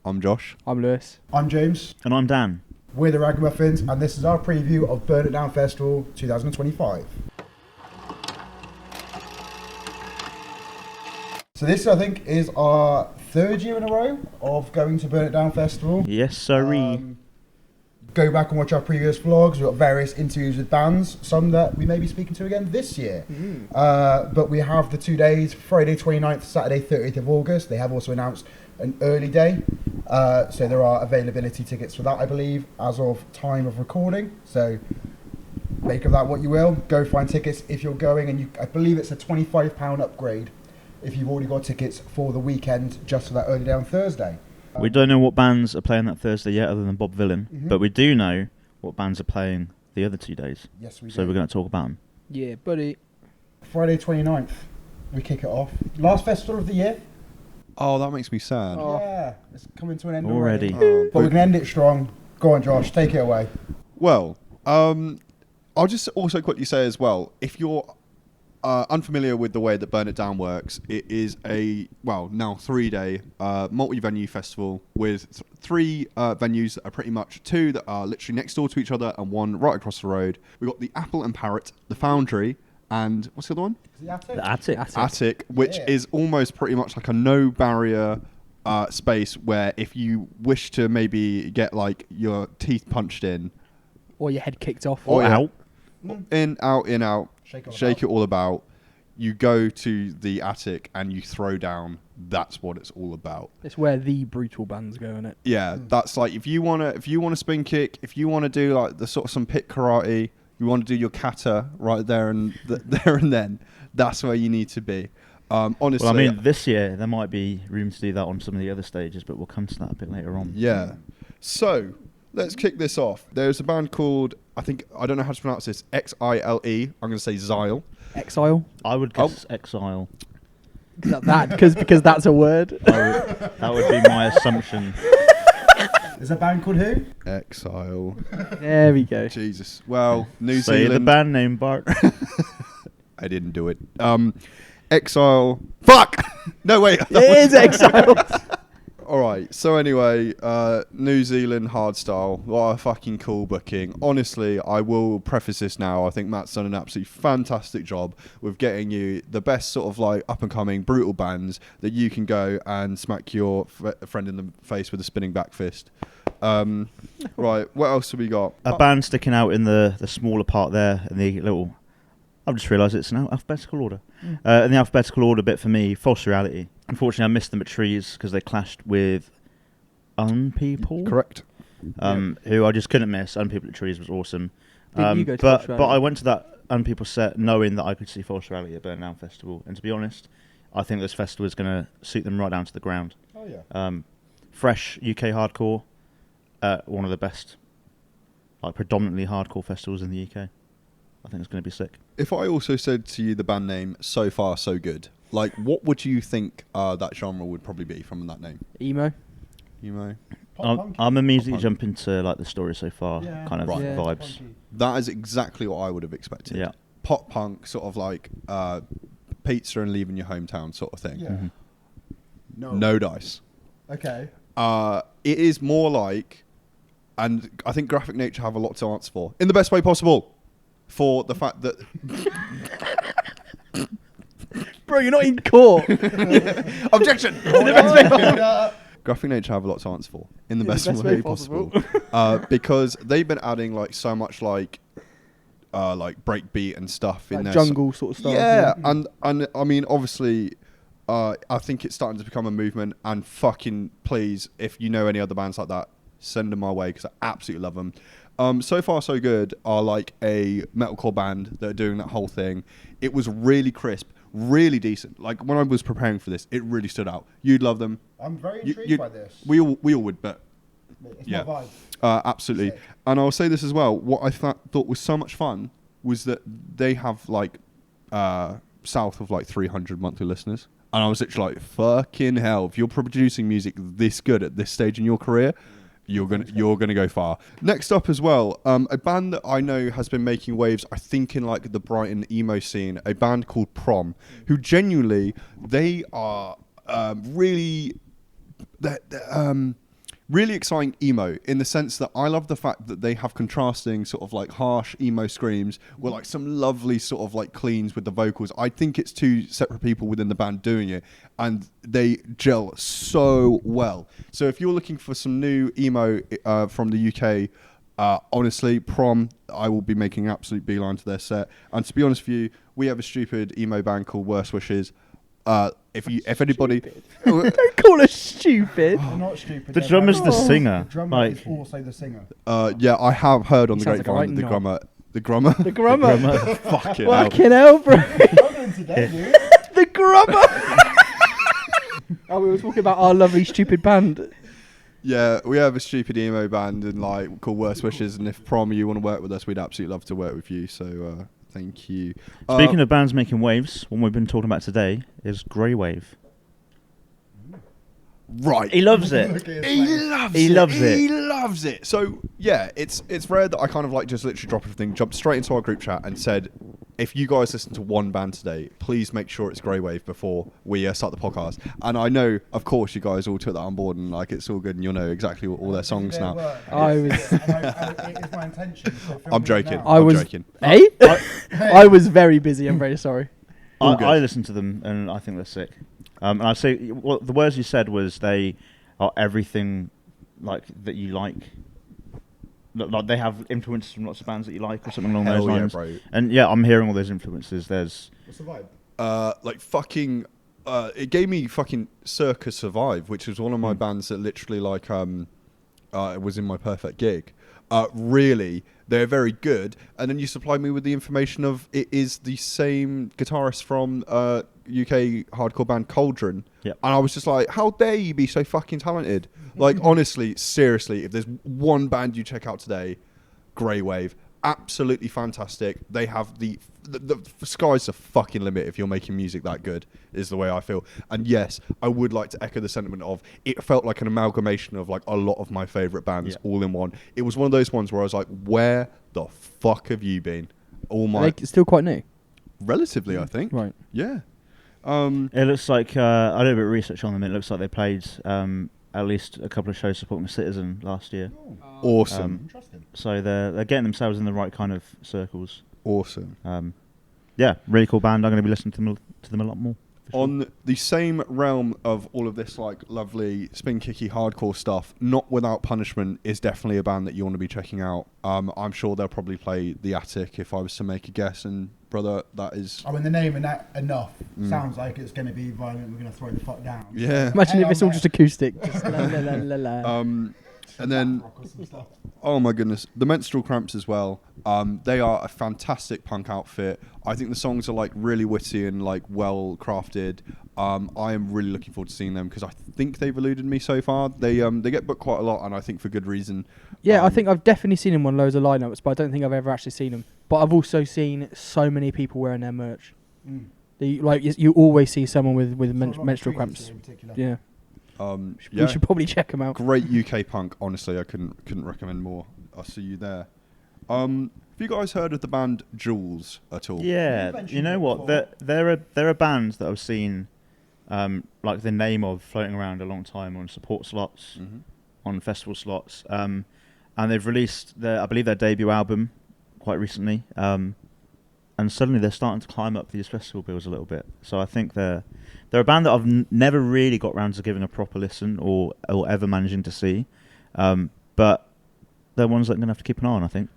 I'm Josh. I'm Lewis. I'm James. And I'm Dan. We're the Ragamuffins, and this is our preview of Burn It Down Festival 2025. So this, I think, is our third year in a row of going to Burn It Down Festival. Yes, sirree. Go back and watch our previous vlogs. We've got various interviews with bands, some that we may be speaking to again this year. But we have the 2 days, Friday 29th, Saturday 30th of August. They have also announced an early day. So there are availability tickets for that, I believe, as of time of recording. So make of that what you will. Go find tickets if you're going. And I believe it's a £25 upgrade if you've already got tickets for the weekend just for that early day on Thursday. We don't know what bands are playing that Thursday yet other than Bob Villain, but we do know what bands are playing the other 2 days. Yes, we do. So we're going to talk about them. Yeah, buddy. Friday 29th, we kick it off. Last festival of the year. Oh, that makes me sad. Oh. Yeah, it's coming to an end Already. But we can end it strong. Go on, Josh, take it away. Well, I'll just also quickly say as well, if you're unfamiliar with the way that Burn It Down works, it is now 3-day multi-venue festival with three venues that are pretty much two that are literally next door to each other and one right across the road. We've got the Apple and Parrot, the Foundry, and what's the other one? The Attic. Attic, which is almost pretty much like a no barrier space where if you wish to maybe get like your teeth punched in, Or your head kicked off. Or out. in, out, shake it all about, you go to the Attic and you throw down. That's what it's all about. It's where the brutal bands go, isn't it? Yeah, that's like if you wanna spin kick, if you wanna do like the sort of some pit karate, you want to do your kata right there and there and then, that's where you need to be. Honestly, Well, I mean, this year there might be room to do that on some of the other stages, but we'll come to that a bit later on. yeah. So let's kick this off. There's a band called, I don't know how to pronounce this, Xile. I'm going to say Xile. Exile. I would guess Exile. Because that's a word. That would be my assumption. There's a band called who? Exile. There we go. Jesus. Well, New Say Zealand. the band name, Bart. I didn't do it. Exile. Fuck! No, wait. It is Exile. All right. So anyway, New Zealand hardstyle. What a fucking cool booking. Honestly, I will preface this now. I think Matt's done an absolutely fantastic job with getting you the best sort of like up and coming brutal bands that you can go and smack your friend in the face with a spinning back fist. Right. What else have we got? A band sticking out in the smaller part there, in the little... I've just realised it's an alphabetical order. In the alphabetical order bit for me, False Reality. Unfortunately, I missed them at Trees because they clashed with Unpeople. Correct. Who I just couldn't miss. Unpeople at Trees was awesome. Didn't you go to False but Reality? I went to that Unpeople set knowing that I could see False Reality at Burn It Down Festival. And to be honest, I think this festival is going to suit them right down to the ground. Oh, yeah. Fresh UK hardcore. One of the best, like predominantly hardcore festivals in the UK. I think it's going to be sick. If I also said to you the band name So Far So Good, like what would you think that genre would probably be from that name? Emo. Emo. I'm immediately Pop punk. jumping to like the Story So Far kind of Right. vibes. That is exactly what I would have expected. Yeah. Pop punk, sort of like pizza and leaving your hometown sort of thing. Yeah. Mm-hmm. No dice. Okay. It is more like, and I think Graphic Nature have a lot to answer for, in the best way possible, for the fact that... Bro, you're not in court. Objection! Graphic Nature have a lot to answer for, in the best way possible. Because they've been adding like so much like breakbeat and stuff in Like there. jungle sort of stuff. Yeah, and I mean, obviously, I think it's starting to become a movement. And fucking please, if you know any other bands like that, send them my way because I absolutely love them. So Far So Good are like a metalcore band that are doing that whole thing. It was really crisp, really decent. Like when I was preparing for this, it really stood out. You'd love them. I'm very intrigued by this. We all would, but It's yeah. my vibe. Absolutely. Sick. And I'll say this as well. What I thought was so much fun was that they have like south of like 300 monthly listeners. And I was literally like, fucking hell, if you're producing music this good at this stage in your career, you're gonna go far. Next up as well, a band that I know has been making waves, I think in like the Brighton emo scene, a band called Prom, who genuinely, they are really... really exciting emo in the sense that I love the fact that they have contrasting sort of like harsh emo screams with like some lovely sort of like cleans with the vocals. I think it's two separate people within the band doing it, and they gel so well. So if you're looking for some new emo from the UK, honestly, Prom, I will be making an absolute beeline to their set. And to be honest with you, we have a stupid emo band called Worst Wishes. If anybody, Don't call us stupid. They're not stupid. The they're drummer's the very- singer. The drummer Like, is also the singer. yeah, I have heard on He the sounds like a grapevine right that knob. the grummer, The grummer. fucking hell. Fucking hell, bro. Struggling today, dude. The grummer. Oh, we were talking about our lovely stupid band. Yeah, we have a stupid emo band and like called Worst Wishes, and if Prom you want to work with us, we'd absolutely love to work with you. So thank you. Speaking of bands making waves, one we've been talking about today is Grey Wave. right, He loves it. Look at his He face. loves He it. loves it. He loves it. So yeah, it's rare that I kind of like just literally drop everything, jumped straight into our group chat and said, if you guys listen to one band today, please make sure it's Grey Wave before we start the podcast. And I know, of course, you guys all took that on board and like it's all good and you'll know exactly what all their songs now. I was- It is my intention. to film I'm it joking. now. I I'm was. joking. Eh? I was very busy. I'm very sorry. All good. I listen to them and I think they're sick. And I say, well, the words you said was they are everything like that you like. Like they have influences from lots of bands that you like or something along Hell those yeah, lines. bro. And yeah, I'm hearing all those influences. There's What's the vibe? Like fucking it gave me fucking Circa Survive, which was one of my bands that literally like it was in my perfect gig. Really, they're very good, and then you supplied me with the information of it is the same guitarist from UK hardcore band Cauldron. Yep. And I was just like, how dare you be so fucking talented? Like honestly, seriously, if there's one band you check out today, Grey Wave, absolutely fantastic. They have the sky's the fucking limit if you're making music that good, is the way I feel. And yes, I would like to echo the sentiment of it felt like an amalgamation of like a lot of my favourite bands all in one. It was one of those ones where I was like, where the fuck have you been? All my Like, still quite new. relatively, I think. Right. Yeah. It looks like I did a bit of research on them. It looks like they played at least a couple of shows supporting the Citizen last year. Awesome. Interesting. So they're getting themselves in the right kind of circles. Awesome. Yeah, really cool band. I'm going to be listening to them a lot more. for sure. On the same realm of all of this like lovely spin kicky hardcore stuff, Not Without Punishment is definitely a band that you want to be checking out. I'm sure they'll probably play The Attic if I was to make a guess, and brother, that is I mean, the name and that enough sounds like it's going to be violent. We're going to throw the fuck down. yeah. Imagine Hey, if it's I'm all just acoustic. Just la, la, la, la, la. And then oh my goodness, the Menstrual Cramps as well. They are a fantastic punk outfit. I think the songs are like really witty and like well crafted. I am really looking forward to seeing them because I think they've eluded me so far. They get booked quite a lot, and I think for good reason. Yeah, I think I've definitely seen them on loads of lineups, but I don't think I've ever actually seen them. But I've also seen so many people wearing their merch. Mm. You always see someone with menstrual cramps. Yeah. Yeah. We should probably check them out. Great UK punk. Honestly, I couldn't recommend more. I'll see you there. Have you guys heard of the band Jules at all? Yeah, mentioned you know it what? before. They're a band that I've seen, like the name of floating around a long time on support slots, Mm-hmm. on festival slots, and they've released I believe their debut album quite recently, and suddenly they're starting to climb up these festival bills a little bit. So I think they're a band that I've never really got round to giving a proper listen or ever managing to see, but they're ones that I'm gonna have to keep an eye on, I think.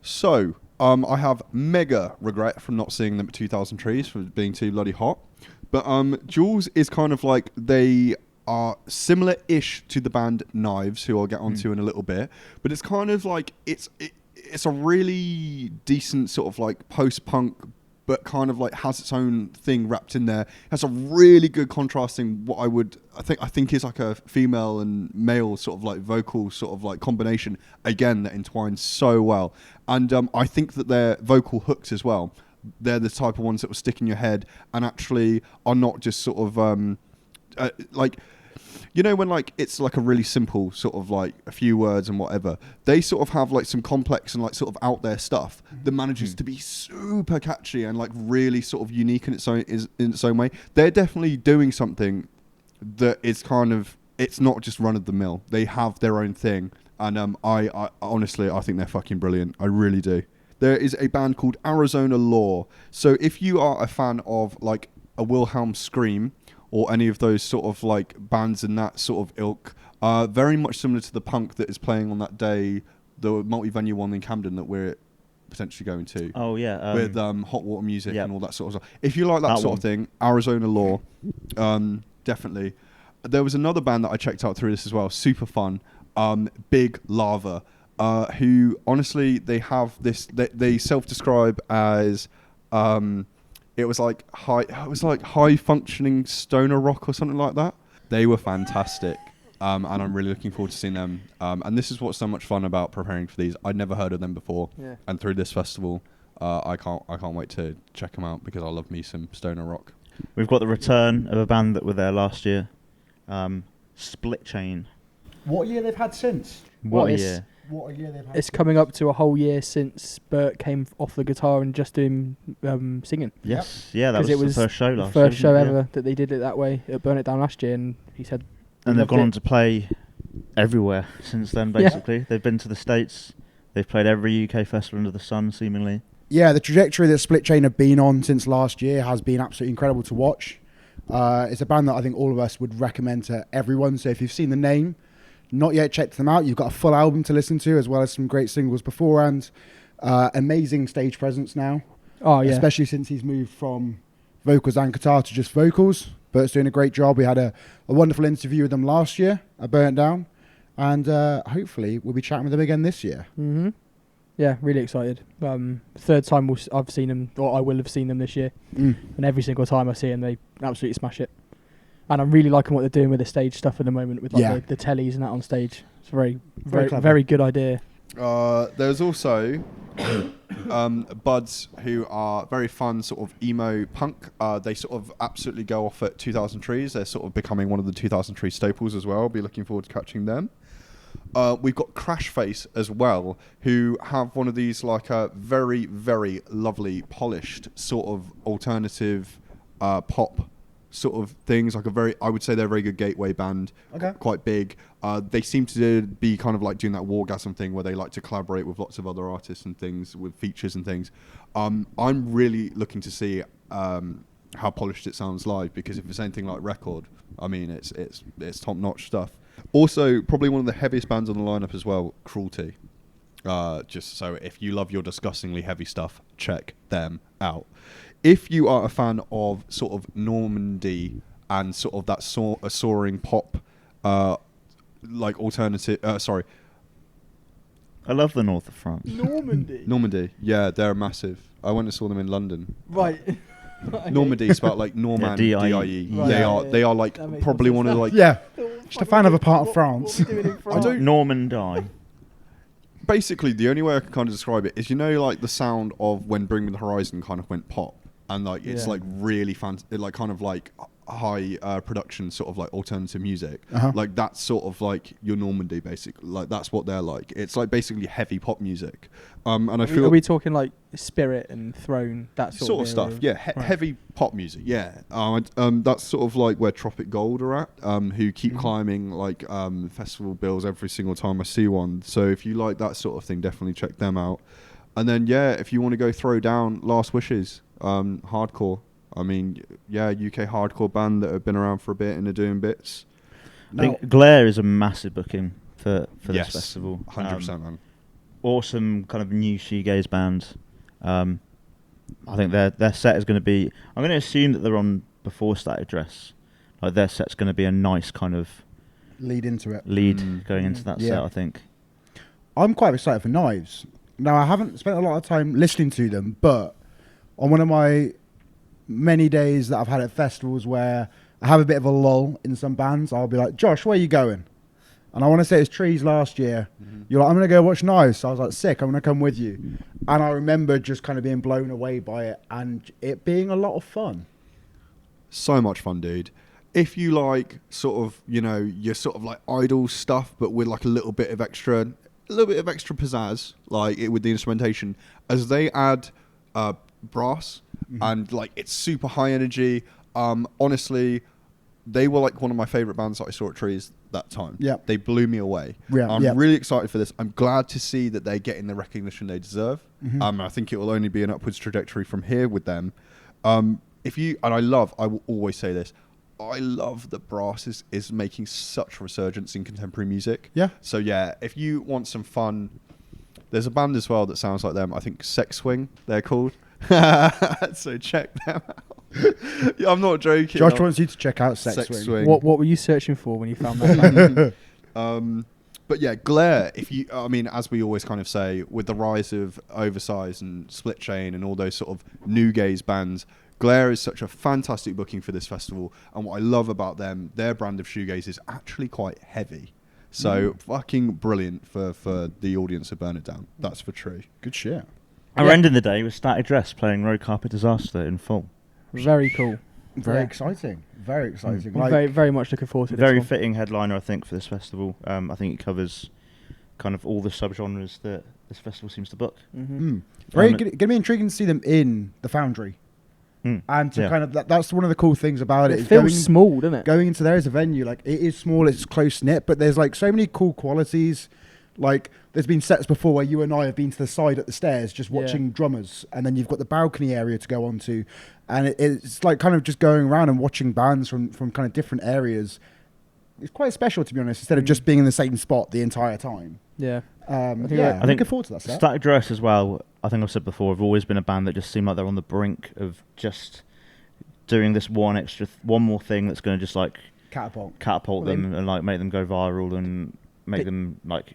So, I have mega regret from not seeing them at 2000 Trees for being too bloody hot. But Jules is kind of like, they are similar-ish to the band Knives, who I'll get onto in a little bit. But it's kind of like, it's a really decent sort of like post-punk, but kind of like has its own thing wrapped in there. Has a really good contrasting what I think is like a female and male sort of like vocal sort of like combination, again, that entwines so well. And I think that their vocal hooks as well, they're the type of ones that will stick in your head and actually are not just sort of like, you know, when like it's like a really simple sort of like a few words and whatever, they sort of have like some complex and like sort of out there stuff that manages to be super catchy and like really sort of unique in its own way. They're definitely doing something that is kind of it's not just run of the mill. They have their own thing, and I honestly I think they're fucking brilliant. I really do. There is a band called Arizona Law. So if you are a fan of like a Wilhelm Scream or any of those sort of like bands in that sort of ilk, very much similar to the punk that is playing on that day, the multi-venue one in Camden that we're potentially going to. Oh yeah, with hot water music yep. and all that sort of stuff. If you like that sort of thing, Arizona Law, definitely. There was another band that I checked out through this as well, super fun, Big Lava, who honestly they have this. They self-describe as it was like high functioning stoner rock or something like that. They were fantastic. And I'm really looking forward to seeing them. And this is what's so much fun about preparing for these. I'd never heard of them before, and through this festival, I can't wait to check them out because I love me some stoner rock. We've got the return of a band that were there last year, Split Chain. What year they've had since? What a year! What a year they've had. It's coming up to a whole year since Bert came off the guitar and just doing singing. Yes, yeah, that 'Cause was it was the first show last year. First show wasn't it? ever that they did it that way at Burn It Down last year, and he said. And they've loved gone it. on to play everywhere since then, basically. They've been to the States. They've played every UK festival under the sun, seemingly. Yeah, the trajectory that Split Chain have been on since last year has been absolutely incredible to watch. It's a band that I think all of us would recommend to everyone. So if you've seen the name, not yet checked them out, you've got a full album to listen to as well as some great singles beforehand. Amazing stage presence now. Oh yeah, Especially since he's moved from vocals and guitar to just vocals. Bert's doing a great job. We had a wonderful interview with them last year at Burn It Down, and hopefully we'll be chatting with them again this year. Mm-hmm. Yeah, really excited. Third time I've seen them, or I will have seen them this year, and every single time I see them, they absolutely smash it. And I'm really liking what they're doing with the stage stuff at the moment, with like the tellies and that on stage. It's very good idea. There's also Buds, who are very fun sort of emo punk. They sort of absolutely go off at 2000 Trees. They're sort of becoming one of the 2000 Trees staples as well. I'll be looking forward to catching them. We've got Crash Face as well, who have one of these like a very, very lovely, polished sort of alternative pop sort of things. Like I would say they're a very good gateway band. Okay. Quite big. They seem to be kind of like doing that Wargasm thing where they like to collaborate with lots of other artists and things with features and things. I'm really looking to see how polished it sounds live, because if it's anything like record, I mean it's top notch stuff. Also, probably one of the heaviest bands on the lineup as well, Cruelty. Just so if you love your disgustingly heavy stuff, check them out. If you are a fan of sort of Normandy and sort of that soaring pop, like alternative, I love the north of France. Normandy. Yeah, they're massive. I went and saw them in London. Right. Normandy is spelled like Norman, D-I-E. D-I-E. Right. They are like That makes probably more one of the like. Yeah, just a fan of a part of France. Normandy. Basically, the only way I can kind of describe it is, you know, like the sound of when Bring Me the Horizon kind of went pop, and like it's like really like kind of like high production sort of like alternative music. Like that's sort of like your Normandy, basically. Like that's what they're like. It's like basically heavy pop music. And I feel Are we talking like Spirit and Throne, that sort of stuff? Yeah, heavy pop music. Yeah. That's sort of like where Tropic Gold are at. Who keep climbing like festival bills every single time I see one. So if you like that sort of thing, definitely check them out. And then if you want to go throw down Last Wishes, hardcore. I mean, UK hardcore band that have been around for a bit and are doing bits. I think Glare is a massive booking for this festival. 100%, man. Awesome kind of new shoegaze band. I think their set is going to be... I'm going to assume that they're on before Static Dress. Like their set's going to be a nice kind of... Lead into it. Going into that set, I think. I'm quite excited for Knives. Now, I haven't spent a lot of time listening to them, but on one of my many days that I've had at festivals where I have a bit of a lull in some bands, I'll be like, Josh, where are you going? And I want to say it's Trees last year. You're like, I'm going to go watch Knives. So I was like, sick, I'm going to come with you. And I remember just kind of being blown away by it and it being a lot of fun. So much fun, dude. If you like sort of, you know, your sort of like idol stuff, but with like a little bit of extra pizzazz, like it with the instrumentation, as they add brass and like it's super high energy. Honestly, they were like one of my favorite bands that I saw at Trees that time. Yeah. They blew me away. Yeah, I'm yeah. really excited for this. I'm glad to see that they're getting the recognition they deserve. I think it will only be an upwards trajectory from here with them. I will always say this, I love that brass is making such a resurgence in contemporary music. Yeah. So yeah, if you want some fun, there's a band as well that sounds like them. I think Sex Swing, they're called. So check them out. Yeah, I'm not joking. Josh wants you to check out Sex Swing. What were you searching for when you found that? But yeah, Glare, as we always kind of say, with the rise of Oversize and Split Chain and all those sort of new gaze bands, Glare is such a fantastic booking for this festival. And what I love about them, their brand of shoegaze is actually quite heavy. So fucking brilliant for the audience of Burn It Down. That's for true. Good shit. And we're ending the day with Static Dress playing Road Carpet Disaster in full. Very cool. Very Yeah. exciting. Very exciting. I'm very, very much looking forward to this Very one. fitting headliner, I think, for this festival. I think it covers kind of all the subgenres that this festival seems to book. Very going to be intriguing to see them in the Foundry. And to kind of that's one of the cool things about it. It feels small, doesn't it? Going into there as a venue, like it is small, it's close knit, but there's like so many cool qualities. Like there's been sets before where you and I have been to the side at the stairs just watching drummers, and then you've got the balcony area to go onto, and it's like kind of just going around and watching bands from kind of different areas. It's quite special, to be honest, instead of just being in the same spot the entire time. Yeah. I'm I think looking forward to that set. Static Dress as well, I think I've said before, have always been a band that just seem like they're on the brink of just doing this one more thing that's going to just like catapult them and like make them go viral and make them like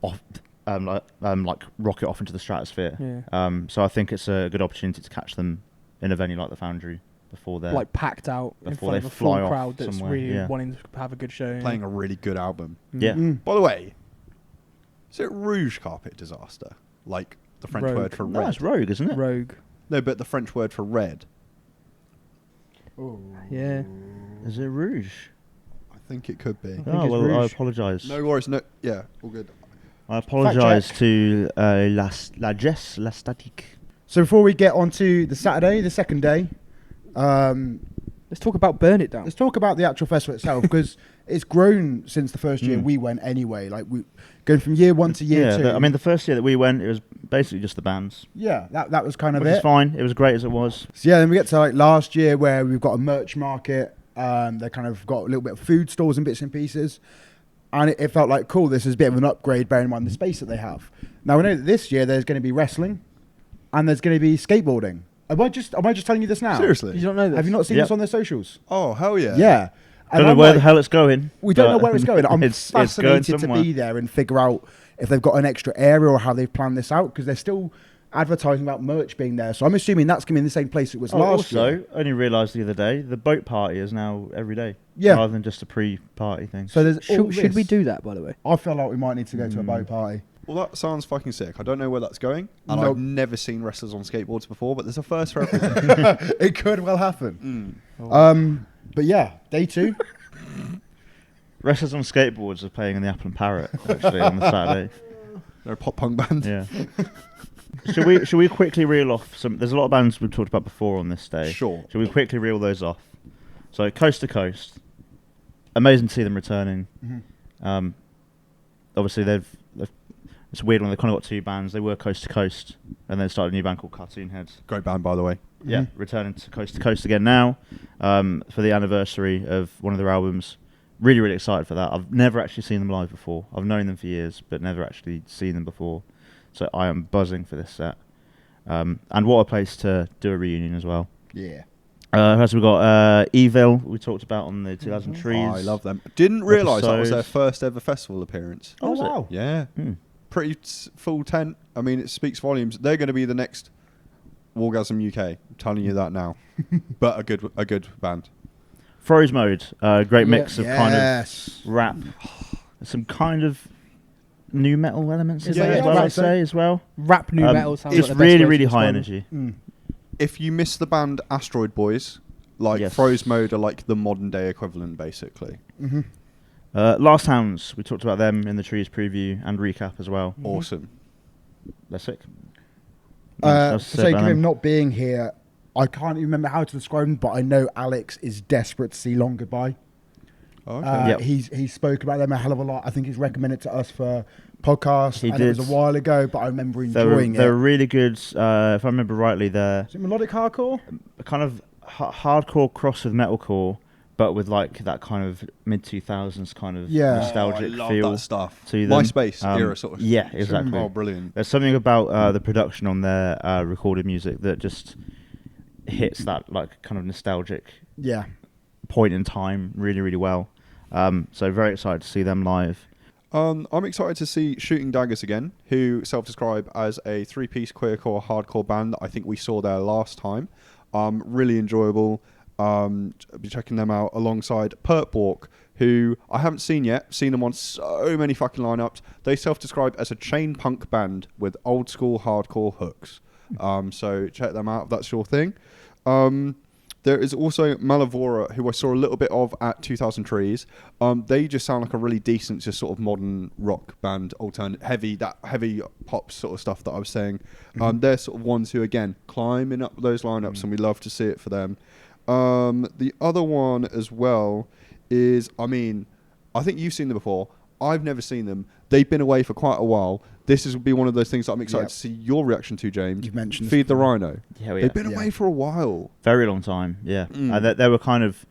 off, like rocket off into the stratosphere. Yeah. So I think it's a good opportunity to catch them in a venue like the Foundry before they're Like packed out in before front they of a full fly off crowd that's somewhere, really wanting to have a good show. Playing a really good album. Yeah. By the way, is it Rouge Carpet Disaster? Like the French Rogue. word for No, red? it's Rogue, isn't it? Rogue. No, but the French word for red. Yeah. Is it Rouge? I think it could be. think Oh it's well, I Rouge. apologise. No worries. No, yeah, all good. I apologise to La Jess, La Statique. So before we get on to the Saturday, the second day, Let's talk about Burn It Down. let's talk about the actual festival itself, because it's grown since the first year we went anyway. Like we going from year one to year two. I mean, the first year that we went, it was basically just the bands, yeah, that was kind of which is it. fine. It was great as it was. So yeah, then we get to like last year where we've got a merch market. They kind of got a little bit of food stores and bits and pieces. And it felt like, cool, this is a bit of an upgrade, bearing in mind the space that they have. Now, we know that this year there's going to be wrestling and there's going to be skateboarding. Am I just telling you this now? Seriously? You don't know this? Have you not seen Yep. this on their socials? Oh, hell yeah. Yeah. And Don't know I'm where like, the hell it's going. we don't know but where it's going. I'm it's going fascinated to somewhere. be there and figure out if they've got an extra area or how they've planned this out, because they're still advertising about merch being there. So I'm assuming that's going to be in the same place it was last also, year. only realised the other day, the boat party is now every day. Yeah. Rather than just a pre-party thing. So there's all Should we this. do that, by the way? I feel like we might need to go to a boat party. Well, that sounds fucking sick. I don't know where that's going, and Nope. I've never seen wrestlers on skateboards before, but there's a first for everything. It could well happen. Oh. But yeah, day two. Wrestlers on skateboards are playing in the Apple and Parrot actually on the Saturday. They're a pop punk band. Yeah. Should we quickly reel off some? There's a lot of bands we've talked about before on this day. Sure. Should we quickly reel those off? So Coast to Coast, amazing to see them returning. Obviously it's weird when they kind of got two bands. They were Coast to Coast, and then started a new band called Cartoon Heads. Great band, by the way. Yeah, returning to Coast again now for the anniversary of one of their albums. Really, really excited for that. I've never actually seen them live before. I've known them for years, but never actually seen them before. So I am buzzing for this set. And what a place to do a reunion as well. Yeah. As we got Evil, we talked about on the 2000 Trees. Oh, I love them. Didn't realise that was their Episodes. first ever festival appearance. Oh, was it? wow. Yeah. Hmm. Pretty full tent. I mean, it speaks volumes. They're going to be the next Wargasm UK. I'm telling you that now. But a good band. Froze Mode, great mix of kind Yes. of rap, some kind of new metal elements in Yeah, there yeah, as well, right, I'd so- say as well. Rap new metal sounds Just like the best really, way really to high describe it. energy. If you miss the band Asteroid Boys, like Yes. Froze Mode are like the modern day equivalent, basically. Last Hounds, we talked about them in the Trees preview and recap as well. Awesome. They're sick. For sake of him not being here, I can't even remember how to describe them, but I know Alex is desperate to see Long Goodbye. Okay. Yep. He spoke about them a hell of a lot. I think he's recommended to us for podcasts. He and did. It was a while ago, but I remember enjoying They're it. really good. If I remember rightly, they're Is it melodic hardcore? kind of hardcore cross with metalcore, but with like that kind of mid 2000s kind of nostalgic I love feel that stuff. to them. MySpace era sort of. Yeah, exactly. Oh, brilliant. There's something about the production on their recorded music that just hits that like kind of nostalgic Yeah. point in time really, really well. So very excited to see them live. I'm excited to see Shooting Daggers again, who self-describe as a three-piece queercore hardcore band that I think we saw there last time. Really enjoyable. I'll be checking them out alongside Perp Walk, who I haven't seen yet. Seen them on so many fucking lineups. They self-describe as a chain punk band with old school hardcore hooks. So check them out if that's your thing. There is also Malavora, who I saw a little bit of at 2000 Trees. They just sound like a really decent, just sort of modern rock band, alternate, heavy pop sort of stuff that I was saying. They're sort of ones who, again, climbing up those lineups, and we love to see it for them. The other one as well is, I think you've seen them before. I've never seen them. They've been away for quite a while. This will be one of those things that I'm excited to see your reaction to, James. You've mentioned Feed the Rhino. Yeah, They've been away for a while. Very long time, yeah. They were kind of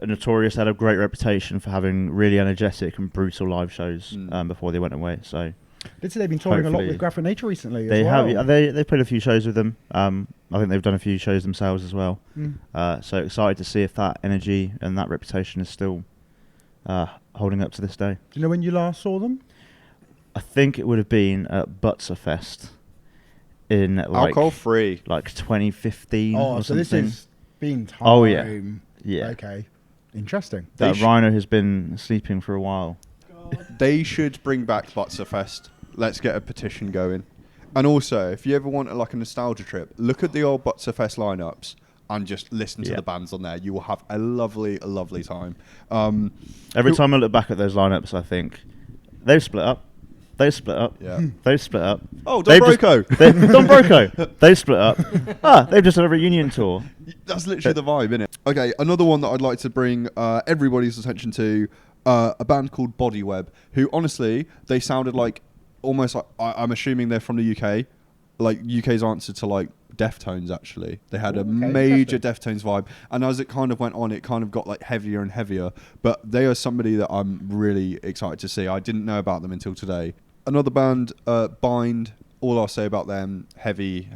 notorious, had a great reputation for having really energetic and brutal live shows before they went away. So Did say they've been touring a lot hopefully- with Graphic Nature recently they as well. have. Yeah, they played a few shows with them. I think they've done a few shows themselves as well. So excited to see if that energy and that reputation is still holding up to this day. Do you know when you last saw them? I think it would have been at Butserfest in like Alcohol free. like 2015 Oh, or so something. this has been time. Oh, yeah. Yeah. Okay. Interesting. They That Rhino has been sleeping for a while. They should bring back Butserfest. Let's get a petition going. And also, if you ever want like a nostalgia trip, look at the old Butserfest lineups and just listen to the bands on there. You will have a lovely time. Every time I look back at those lineups, I think they've split up. They've split up. Yeah. They've split up. Oh, Don Broco. Don Broco. They've split up. They've just had a reunion tour. That's literally the vibe, isn't it? Okay, another one that I'd like to bring everybody's attention to, a band called Bodyweb, who honestly, they sounded like almost like, I'm assuming they're from the UK, like UK's answer to like Deftones actually. They had a major Deftones vibe, and as it kind of went on, it kind of got like heavier and heavier, but they are somebody that I'm really excited to see. I didn't know about them until today. Another band, Bind, all I'll say about them, heavy.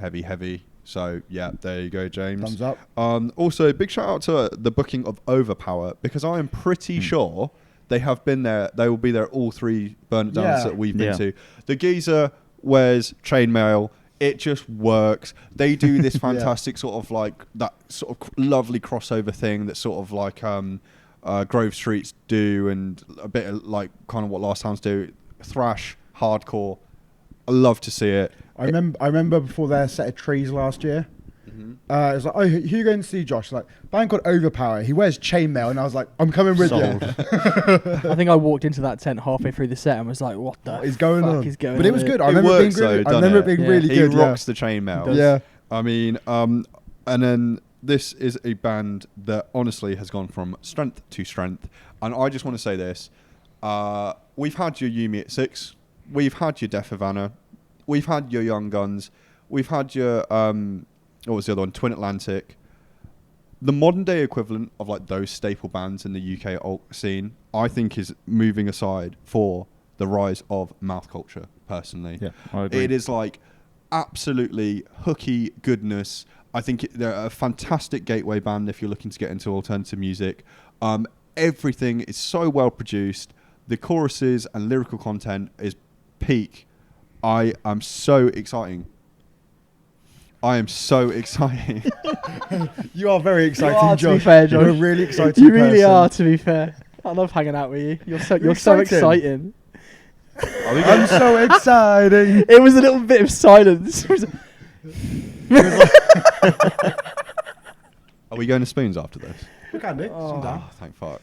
So yeah, there you go, James. Thumbs up. Also, big shout out to the booking of Overpower, because I am pretty sure they have been there. They will be there at all three Burn It Downs that we've been to. The geezer wears chainmail. It just works. They do this fantastic sort of like that sort of lovely crossover thing that sort of like Grove Streets do, and a bit of like kind of what Last Hounds do. Thrash, hardcore. I love to see it. I remember before their set of Trees last year. It was like, oh, who are you going to see, Josh? Like, band called Overpower. He wears chainmail, and I was like, I'm coming with you. I think I walked into that tent halfway through the set and was like, what the What is going fuck on? is going But it on was here? good. I remember it being really He good. rocks the chainmail. Yeah. I mean, and then this is a band that honestly has gone from strength to strength. And I just want to say this. We've had your Yumi at 6. We've had your Death Havana. We've had your Young Guns. We've had your, what was the other one? Twin Atlantic. The modern day equivalent of like those staple bands in the UK alt scene, I think, is moving aside for the rise of mouth culture, personally. Yeah, I agree. It is like absolutely hooky goodness. I think they're a fantastic gateway band if you're looking to get into alternative music. Everything is so well produced. The choruses and lyrical content is peak. I am so exciting. You are very exciting, to be Josh. fair, Josh. You're a really exciting You really person. are, to be fair. I love hanging out with you. You're so exciting. exciting. I'm so exciting. It was a little bit of silence. Are we going to Spoons after this? We can do. Oh, thank fuck.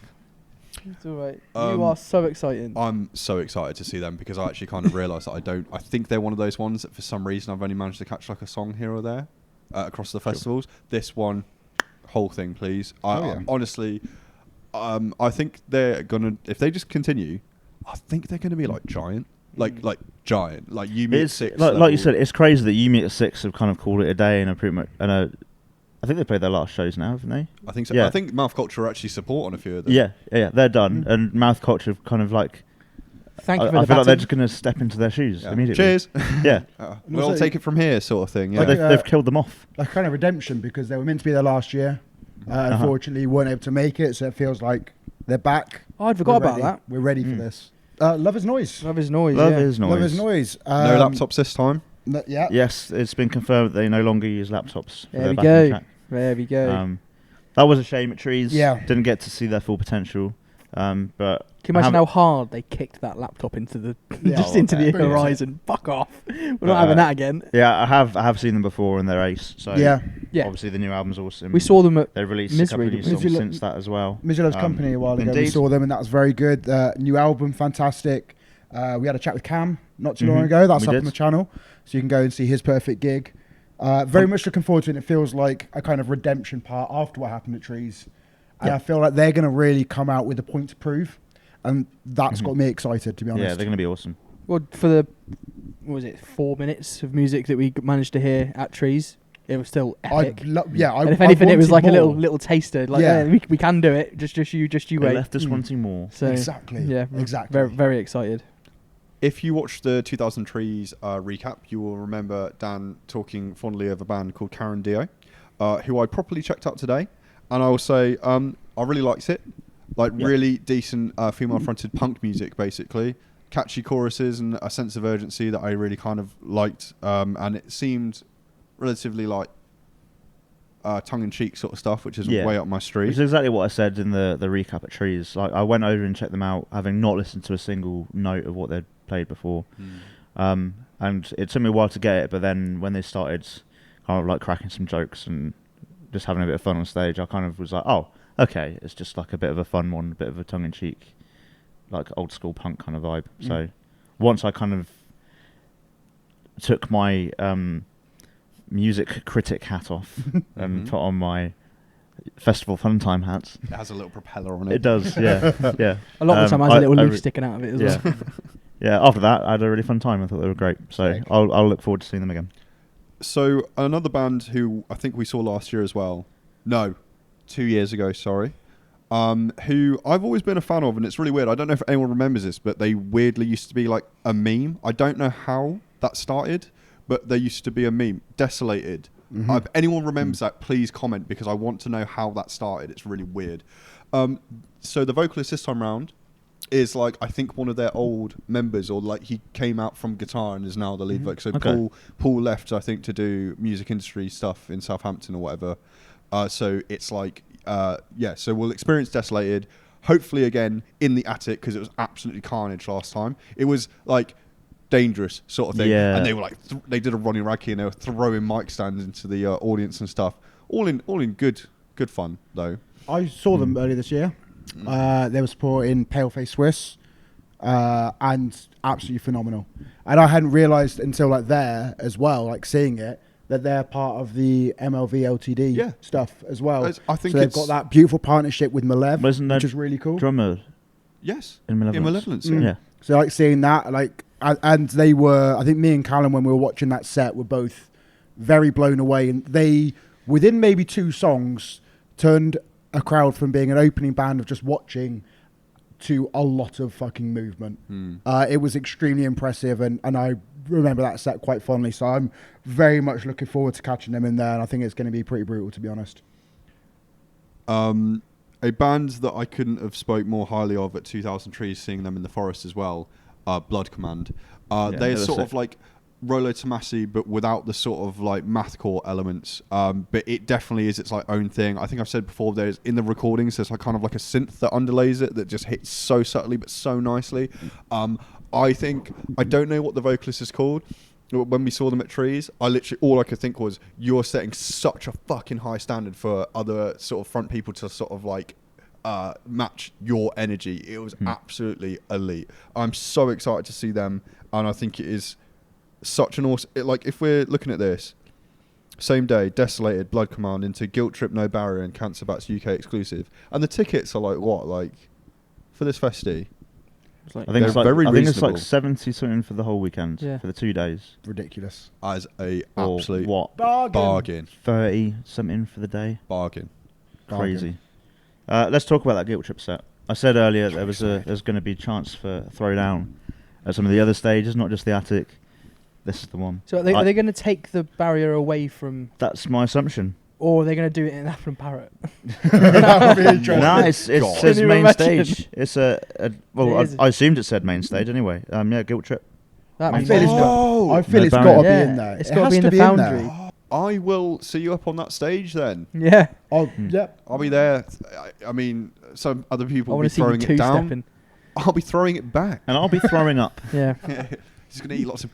It's all right. You are so exciting. I'm so excited to see them, because I actually kind of realised that I think they're one of those ones that for some reason I've only managed to catch like a song here or there. across the festivals. This one, whole thing, please. Yeah. Honestly, I think they're gonna, if they just continue, I think they're gonna be like giant, like giant, like you meet It's 6. like you said, it's crazy that you meet at 6 have kind of called it a day and a pretty much I think they played their last shows now, haven't they? I think so. Yeah. I think Mouth Culture are actually supporting a few of them. Yeah, they're done, and Mouth Culture have kind of like. Thank you for I the feel like they're baton. just going to step into their shoes Yeah. immediately. Cheers. Yeah, We'll also- take it from here, sort of thing. Yeah. Like, they've killed them off. Like kind of redemption, because they were meant to be there last year. Unfortunately, weren't able to make it, so it feels like they're back. Oh, I'd forgot We're about ready. that. We're ready for this. Love is noise. Love is noise. Love yeah. is noise. Love is noise. No laptops this time. Yeah. Yes, it's been confirmed that they no longer use laptops. for There their we backing go. track. There we go. That was a shame at Trees. Yeah. Didn't get to see their full potential. But Can you imagine how hard they kicked that laptop into the Yeah. just into the Brilliant. horizon? Fuck off. We're not having that again. Yeah, I have seen them before and they're ace. So Yeah. Yeah. obviously the new album's awesome. We saw them at They've released Misery, a couple of new didn't we? songs since that as well. Misery Loves Company a while ago. We indeed. saw them, and that was very good. New album, fantastic. We had a chat with Cam not too long Mhm. ago. That's We up did. on the channel, so you can go and see his perfect gig. Very much looking forward to it. It feels like a kind of redemption part after what happened at Trees. And Yeah. I feel like they're going to really come out with a point to prove. And that's Mhm. got me excited, to be honest. Yeah, they're going to be awesome. well for the 4 minutes of music that we managed to hear at Trees. It was still epic. And if anything, it was like a little taster. Like, Yeah. yeah, we can do it. Just you They wait. left us wanting more. So Exactly. yeah, Exactly. Very very excited. If you watch the 2000 Trees recap, you will remember Dan talking fondly of a band called Karen Dio, who I properly checked out today. And I will say, I really liked it. Like, Yeah. really decent female-fronted punk music, basically. Catchy choruses and a sense of urgency that I really kind of liked. And it seemed relatively like tongue-in-cheek sort of stuff, which is Yeah. way up my street. Which is exactly what I said in the recap at Trees. Like I went over and checked them out, having not listened to a single note of what they'd played before. And it took me a while to get it, but then when they started kind of like cracking some jokes and just having a bit of fun on stage, I kind of was like, oh, okay, it's just like a bit of a fun one, a bit of a tongue-in-cheek, like old school punk kind of vibe. So once I kind of took my music critic hat off and put on my festival fun time hats. It has a little propeller on it. It does, yeah, yeah. A lot of the time, has a little I leaf sticking out of it as Yeah, well. yeah. After that, I had a really fun time. I thought they were great. So Sick. I'll look forward to seeing them again. So another band who I think we saw last year as well. No, 2 years ago, sorry. Who I've always been a fan of, and it's really weird. I don't know if anyone remembers this, but they weirdly used to be like a meme. I don't know how that started, but they used to be a meme. Desolated. If anyone remembers that, please comment, because I want to know how that started. It's really weird. So the vocalist this time round is like, I think one of their old members, or like he came out from guitar and is now the lead vocalist. So Okay. Paul left, I think, to do music industry stuff in Southampton or whatever. So it's like, so we'll experience Desolated, hopefully again in the attic, because it was absolutely carnage last time. It was like dangerous sort of thing. Yeah. And they were like, they did a Ronnie Radke and they were throwing mic stands into the audience and stuff. All in good fun though. I saw them earlier this year. They were supporting Paleface Swiss, and absolutely phenomenal. And I hadn't realised until like there as well, like seeing it, that they're part of the MLV LTD Yeah. stuff as well. I think so they've it's- got that beautiful partnership with Malev, Wasn't which there is really cool. Drummer Yes. in Malevolence. In Malevolence, Mm. Yeah. So like seeing that, like, and they were, I think me and Callum, when we were watching that set, were both very blown away. And they, within maybe 2 songs, turned a crowd from being an opening band of just watching to a lot of fucking movement. It was extremely impressive, and I remember that set quite fondly. So I'm very much looking forward to catching them in there, and I think it's going to be pretty brutal, to be honest. A band that I couldn't have spoke more highly of at 2000 Trees, seeing them in the forest as well, Blood Command. Yeah, They're they were sort of sick. like Rolo Tomasi, but without the sort of like mathcore elements. But it definitely is its like own thing. I think I've said before, there's in the recordings, there's like kind of like a synth that underlays it that just hits so subtly but so nicely. I think, I don't know what the vocalist is called. When we saw them at Trees, all I could think was, you're setting such a fucking high standard for other sort of front people to sort of like match your energy. It was absolutely elite. I'm so excited to see them, and I think it is such an awesome, like if we're looking at this, Same day, Desolated, Blood Command into Guilt Trip, No Barrier, and Cancer Bats UK exclusive. And the tickets are like what? Like for this festy? It's like, I think it's like reasonable. 70 something for the whole weekend Yeah. for the 2 days. Ridiculous. As a Or absolute what? bargain. 30 something for the day. Bargain. Crazy. Let's talk about that Guilt Trip set. I said earlier there's going to be a chance for throwdown at some of the other stages, not just the attic. This is the one. so are they going to take the barrier away from, That's my assumption. or are they going to do it in Apple and Parrot? That would be interesting. No, it says Can you main imagine? stage. It's well, It is. I assumed it said main stage anyway. Yeah, Guilt Trip. That'd I be feel it's nice. got, I feel No it's got barrier. to be Yeah, in there. it's It gotta has be in to the be in there. Foundry. I will see you up on that stage then. Yeah. Yeah. I'll be there. I mean, some other I people will want be to see you throwing it down. two-stepping. I'll be throwing it back. And I'll be throwing up. Yeah. Just gonna eat lots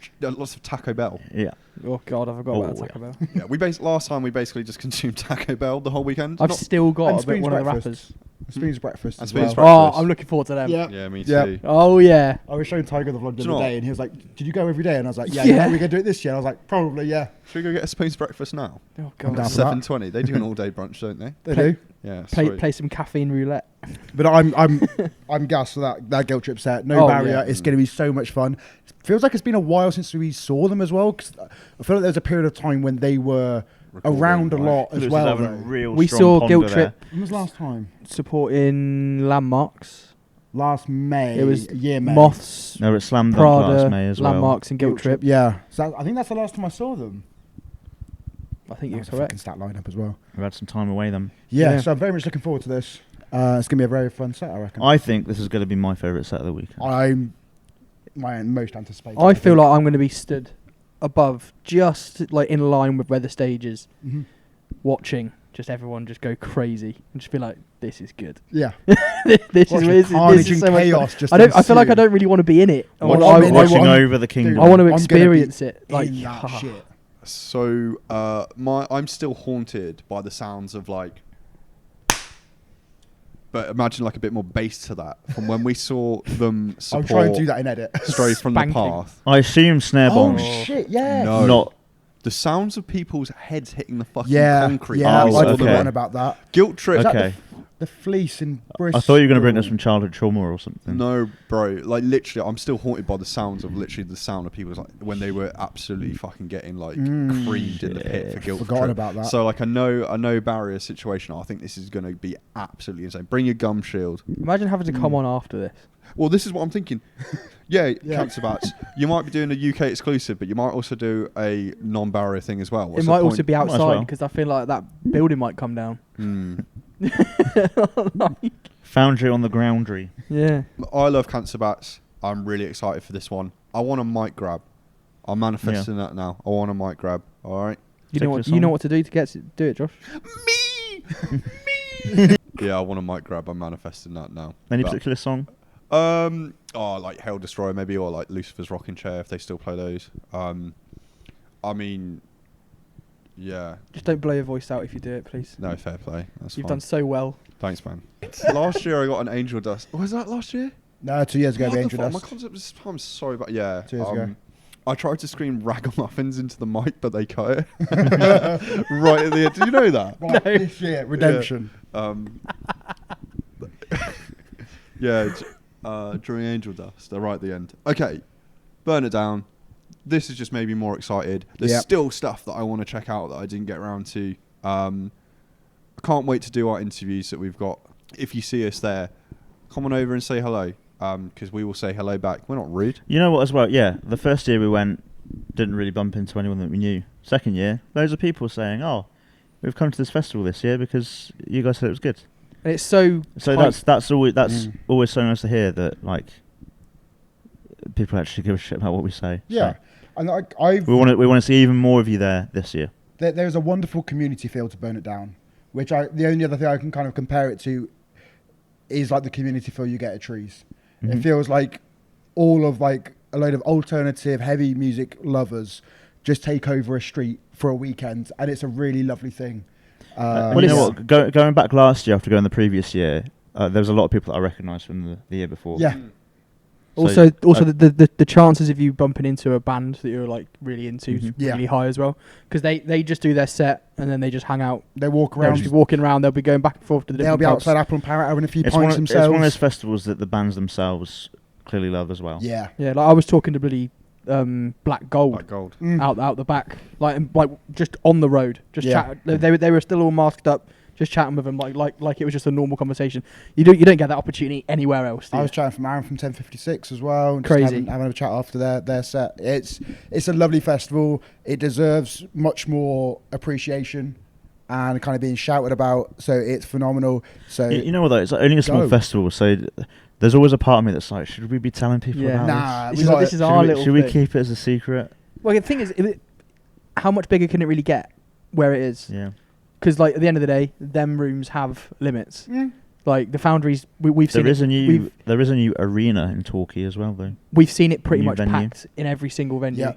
of Taco Bell. Yeah. Oh God, I forgot about Taco Bell. Yeah, last time we basically just consumed Taco Bell the whole weekend. I've Not- still And got a bit Spoon's one of the breakfast. rappers. Spoon's breakfast And as Spoon's well. breakfast. Oh, I'm looking forward to them. Yeah. yeah, me Yeah. too. Oh yeah. I was showing Tiger the vlog the Do you know other what? day, and he was like, "Did you go every day?" And I was like, "Yeah, Yeah. we're gonna do it this year." And I was like, "Probably, yeah." Should we go get a Spoon's breakfast now? Oh I'm God. down for that. 7:20. They do an all-day brunch, don't they? They Play- do. Yeah. Play sweet. play some caffeine roulette. But I'm gassed for that Guilt Trip set. No Oh, barrier. yeah. It's going to be so much fun. Feels like it's been a while since we saw them as well. Cause I feel like there was a period of time when they were Recording, around a right. lot as Lewis is well. having a though. real We strong saw ponder Guilt there. Trip When was last time? supporting Landmarks. Last May. It was year May. Moths, No, it's Slam Dunk Prada, last May as well. Landmarks, and Guilt Trip. Yeah. So I think that's the last time I saw them. I think That you're was a fucking correct. stat lineup as well. We've had some time away then. Yeah, Yeah. so I'm very much looking forward to this. It's going to be a very fun set, I reckon. I think this is going to be my favourite set of the weekend. I'm my most anticipated. I feel think. like I'm going to be stood above, just like in line with where the stage is, Mhm. watching just everyone just go crazy and just be like, "This is good. Yeah. this Watching is carnage and so much fun." chaos just I feel like I ensue. don't really want to be in it. I Watching- want- I'm in Watching I'm- over the kingdom. I want to I'm gonna experience be it. Like, in that shit. So I'm still haunted by the sounds of like, but imagine like a bit more bass to that from when we saw them I'll support try and do that in edit. Stray from the Spanking. Path. I assume snare Oh bombs. shit! Yeah. No. Not. The sounds of people's heads hitting the fucking Yeah. concrete. Yeah. Oh, I'd okay. forgotten about that. Guilt Trip. Is that Okay. the fleece in Bristol. I thought you were going to bring us from childhood trauma or something. No, bro. Like literally, I'm still haunted by the sounds of literally the sound of people's like when they were absolutely fucking getting like creamed in the pit for Guilt Forgotten Trip. about that. So like I know barrier situation. I think this is going to be absolutely insane. Bring your gum shield. imagine having to come on after this. Well, this is what I'm thinking. Yeah, Yeah. Cancer Bats. You might be doing a UK exclusive, but you might also do a non-barrier thing as well. What's It the might point? also be as outside well. because I feel like that building might come down. Foundry on the groundry. Yeah. I love Cancer Bats. I'm really excited for this one. I want a mic grab. I'm manifesting that now. I want a mic grab. All right. You know Particular what? You know song? what to do to get to do it, Josh. Yeah, I want a mic grab. I'm manifesting that now. Any But, particular song? like Hell Destroyer maybe, or like Lucifer's Rocking Chair if they still play those. I mean, yeah. Just don't blow your voice out if you do it, please. No, fair play. That's You've fine. done so well. Thanks, man. Last year I got an Angel Dust. Was that last year? No, 2 years ago, What the the Angel fuck? My Dust. concept is, I'm sorry, but yeah. 2 years ago. I tried to scream Ragamuffins into the mic, but they cut it right at the end. Did you know that? Right, this year, redemption. Yeah, during Angel Dust, they're right at the end. Okay, Burn It Down. This is just made me more excited. There's Yep. still stuff that I want to check out that I didn't get around to. I can't wait to do our interviews that we've got. If you see us there, come on over and say hello, because we will say hello back. We're not rude. You know what as well? Yeah, the first year we went, didn't really bump into anyone that we knew. Second year, loads of people saying, "Oh, we've come to this festival this year because you guys said it was good." And it's so. So tight. that's always so nice to hear that like people actually give a shit about what we say. Yeah. So And I've we want to see even more of you there this year. there's a wonderful community feel to Burn It Down, which the only other thing I can kind of compare it to is like the community feel you get at Trees. It Mhm. feels like all of like a load of alternative heavy music lovers just take over a street for a weekend, and it's a really lovely thing. Well, you know what? Going back last year after going the previous year, there was a lot of people that I recognised from the year before. Yeah. Also, So, the chances of you bumping into a band that you're like really into is Mhm. Yeah. really high as well, because they just do their set and then they just hang out. They walk They'll around. just be walking around. They'll be going back and forth to the They'll different be pubs. outside Apple and Parrot having a few it's pints one of themselves. those festivals that the bands themselves clearly love as well. Yeah. Yeah, like I was talking to bloody Black Gold Like gold. Mm. out the back, like just on the road, just Yeah. chat. They were still all masked up, just chatting with them like it was just a normal conversation. You don't get that opportunity anywhere else. Do I you? was chatting from Aaron from 1056 as well. And Crazy. Just having a chat after their set. It's a lovely festival. It deserves much more appreciation and kind of being shouted about. So it's phenomenal. So You know what though? It's like only a small Go. festival, so there's always a part of me that's like, should we be telling people Yeah. about Nah, This we is, got this it. is this? our little Should we thing. keep it as a secret? Well, the thing is, how much bigger can it really get where it is? Yeah. Because like at the end of the day, them rooms have limits. Mm. Like the Foundries, we've seen There is it. a new arena in Torquay as well, though. We've seen it pretty new much venue. packed in every single venue. Yeah.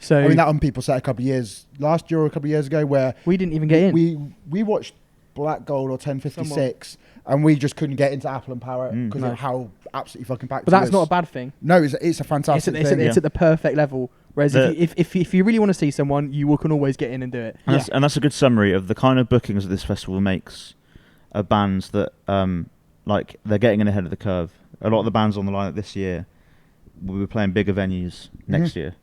So I mean, that on people set a couple of years last year or a couple of years ago where we didn't even get in. we watched Black Gold or 1056 and we just couldn't get into Apple and Parrot Mm. because No. of how absolutely fucking packed but it that's was. not a bad thing. No, it's a It's fantastic at, it's, thing. at, it's at the perfect level. Whereas The- if you really want to see someone, you can always get in and do it. And, that's a good summary of the kind of bookings that this festival makes. Are bands that like they're getting in ahead of the curve. A lot of the bands on the lineup this year will be playing bigger venues next year.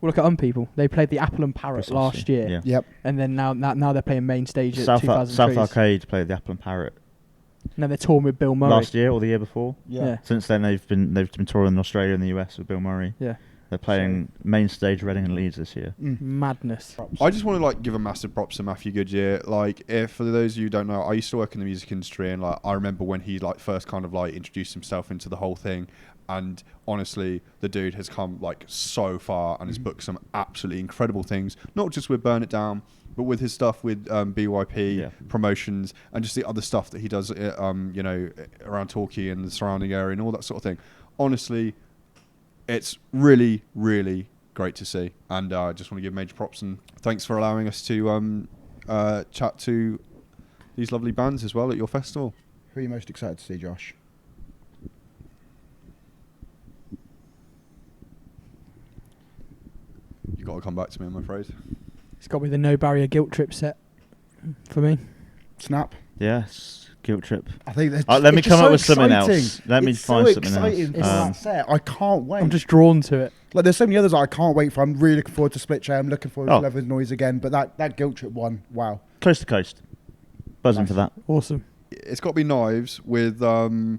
Well, look at People. They played the Apple and Parrot Precisely, last year, yeah. Yep. and then now they're playing main stage at South 2003. Arcade played the Apple and Parrot Now they're touring with Bill Murray. last year or the year before. Yeah. Since then they've been touring in Australia and the US with Bill Murray. Yeah. They're playing main stage Reading and Leeds this year. Mm. Madness. I just want to like give a massive props to Matthew Goodyear. Like, if for those of you who don't know, I used to work in the music industry, and like I remember when he like first kind of like introduced himself into the whole thing. And honestly, the dude has come like so far and has booked some absolutely incredible things. Not just with Burn It Down, but with his stuff with BYP Yeah. promotions and just the other stuff that he does, you know, around Torquay and the surrounding area and all that sort of thing. Honestly, it's really, really great to see, and I just want to give major props and thanks for allowing us to chat to these lovely bands as well at your festival. Who are you most excited to see, Josh? You got to come back to me, I'm afraid. It's got to be the No Barrier Guilt Trip set for me. Snap. Yes, Guilt Trip. I think that's Let me it's just come up so with something else. exciting. Let me It's find so something else. exciting for that set. I can't wait. I'm just drawn to it. Like there's so many others I can't wait for. I'm really looking forward to Split Chair. I'm looking forward Oh. to Leather's Noise again. But that Guilt Trip one, wow. Coast to coast. Buzzing Nice. for that. Awesome. It's got to be Knives with honourable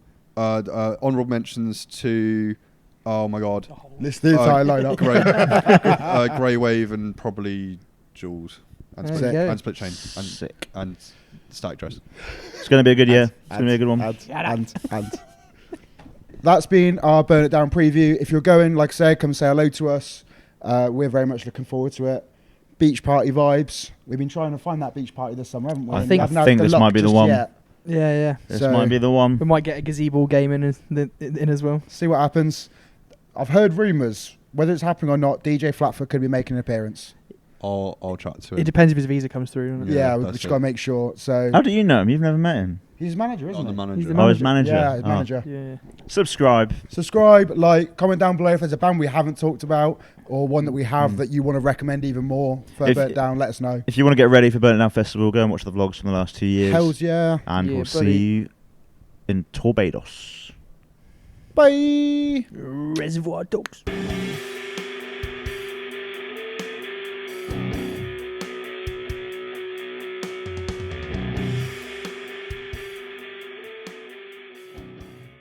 mentions to, oh my god, List the entire lineup. Grey Wave and probably Jules and There Split, you go. and Split Chain and Sick. and Static Dress. It's going to be a good year. It's going to be a good one. And. That's been our Burn It Down preview. If you're going, like I said, come say hello to us. We're very much looking forward to it. Beach party vibes. We've been trying to find that beach party this summer, haven't we? I And think- we haven't had think the this luck might be the just one. yet. Yeah. This So- might be the We one. might get a gazebo game in as well. See what happens. I've heard rumours. Whether it's happening or not, DJ Flatfoot could be making an appearance. I'll chat to It him. depends if his visa comes through. Doesn't it? Yeah, Yeah, we that's just it. got to make sure. So How do you know him? You've never met him. he's manager, isn't On the he? manager. He's the Oh, his manager. manager. Yeah, his Oh. manager. Yeah. Subscribe. Subscribe, like, comment down below if there's a band we haven't talked about or one that we have that you want to recommend even more. If- Further down, let us know. If you want to get ready for Burn It Down Festival, go and watch the vlogs from the last 2 years. Hells yeah. And Yeah, we'll buddy. see you in Torbados. Bye. Reservoir Dogs.